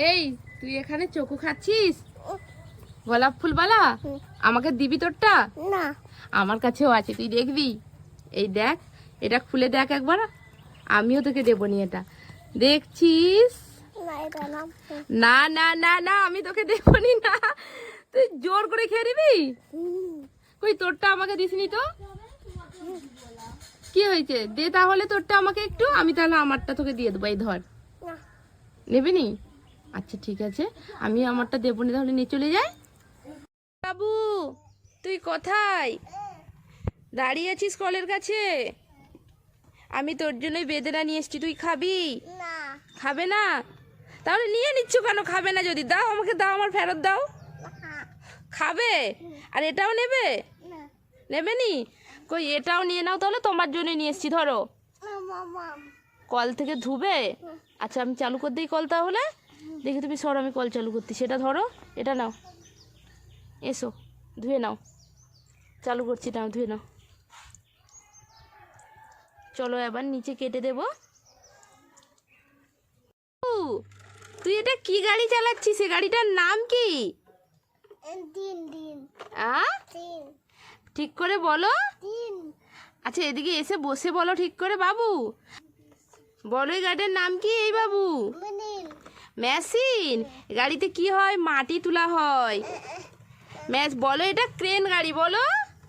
এই তুই এখানে চকু খাচ্ছিস? গোলাপ ফুল বালা আমাকে দিবি তোরটা? না, আমার কাছেও আছে, তুই দেখবি। এই দেখ, এটা খুলে দেখ একবার। আমিও তোকে দেবো নি এটা, দেখছিস? না এটা না। না না না না, আমি তোকে দেবো নি না, তুই জোর করে খেয়ে নিবি। কই তোরটা আমাকে দিসনি তো? কি হয়েছে, দে তাহলে তোরটা আমাকে একটু, আমি তাহলে আমারটা তোকে দিয়ে দেবো। এই ধর, না, নেবে নি? আচ্ছা ঠিক আছে, আমি আমারটা দেবো নি, তাহলে নিয়ে চলে যাই। বাবু তুই কোথায় দাঁড়িয়ে আছিস? কলের কাছে আমি তোর জন্যই বেদেনা নিয়ে এসছি, তুই খাবি? না, খাবে না? তাহলে নিয়ে নিচ্ছ কেন? খাবে না যদি, দাও আমাকে, দাও, আমার ফেরত দাও। খাবে? আর এটাও নেবে? না, নেবে নি? কই এটাও নিয়ে নাও তাহলে, তোমার জন্য নিয়ে এসছি, ধরো। মামা, কল থেকে ধুবে? আচ্ছা আমি চালু করে দিই কল তাহলে, দেখি তুমি সর, আমি কল চালু করছি। সেটা ধরো, এটা নাও, এসো ধুয়ে নাও, চালু করছি, নাও ধুয়ে নাও। চলো এবার নিচে কেটে দেব। তুই এটা কি গাড়ি চালাচ্ছিস? সে গাড়িটার নাম কি? দিন দিন আ দিন ঠিক করে বলো। দিন আচ্ছা এদিকে এসে বসে বলো ঠিক করে বাবু, বলো এই গাড়িটার নাম কি? এই বাবু, দিন মেশিন গাড়িতে কি হয়? মাটি তোলা হয়। বলো এটা ক্রেন গাড়ি, বলো।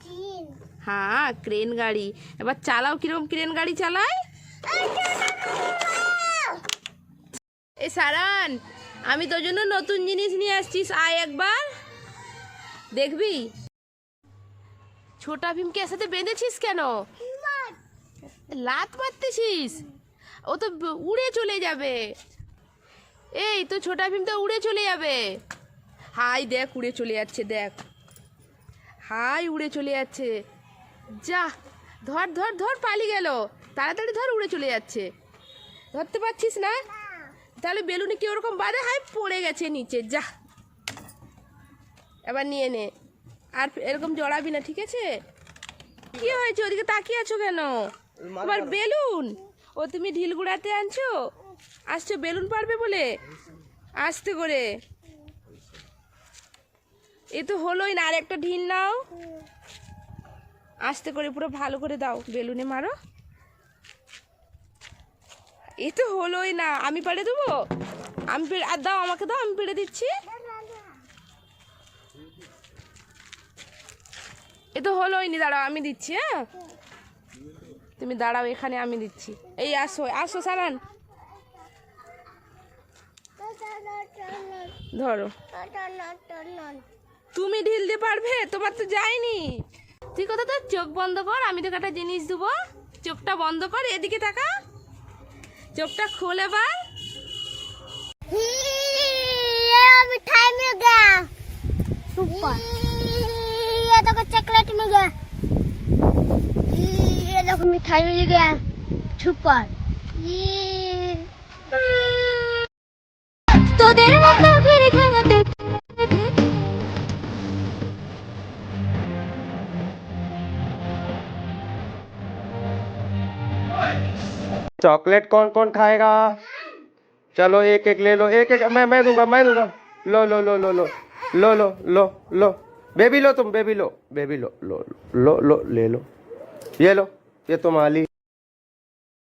দিন। হ্যাঁ ক্রেন গাড়ি। এবার চালাও, কিরকম ক্রেন গাড়ি চালায়? এই সারান, আমি তোর জন্য নতুন জিনিস নিয়ে আসছিস, আয় একবার দেখবি। ছোটা ভীমকে এর সাথে বেঁধেছিস কেন? লাত মারতেছিস? ও তো উড়ে চলে যাবে। এই তো ছোটা ভীম তো উড়ে চলে যাবে। হাই দেখ, উড়ে চলে যাচ্ছে, দেখ, হাই উড়ে চলে যাচ্ছে। যা, ধর ধর ধর, পালিয়ে গেল, তাড়াতাড়ি ধর, উড়ে চলে যাচ্ছে। ধরতে পারছিস না? তাহলে বেলুনে কি ওরকম বাঁধে? হাই পড়ে গেছে নিচে, যা এবার নিয়ে নে, আর এরকম জড়াবি না, ঠিক আছে? কি হয়েছে, ওদিকে তাকিয়ে আছো কেন? আবার বেলুন? ও তুমি ঢিল গুড়াতে আনছো, আসছো বেলুন পারবে বলে? আস্তে করে, এ তো হলোই না, আর একটা ঢিল নাও, আস্তে করে পুরো ভালো করে দাও, বেলুনে মারো। এ তো হলোই না, আমি পেড়ে দেবো, আমি আর দাও, আমাকে দাও, আমি পেড়ে দিচ্ছি। এ তো হলোই নি, দাঁড়াও আমি দিচ্ছি। হ্যাঁ তুমি দাঁড়াও এখানে, আমি দিচ্ছি। এই আসো আসো সারান, ধরো। তুমি ঢিল দিয়ে পারবে? তোমার তো যায়নি। তুই কথা, তোর চোখ বন্ধ কর, আমি তোকে একটা জিনিস দেবো। চোখটা বন্ধ কর, এদিকে তাকা, চোখটা খোল এবার। मिठाई मिल गया, सुपर। ये देखो चॉकलेट मिल गया, ये देखो मिठाई मिल गया, सुपर। তোদের মতো ফিরে খাওয়াতে चॉकलेट कौन कौन खाएगा? चलो एक एक ले लो, एक एक, मैं दूंगा, मैं दूंगा। लो लो लो लो लो लो लो लो लो, बेबी लो, तुम बेबी लो, बेबी लो लो लो लो, ले लो, ये लो, ये तुम्हारी।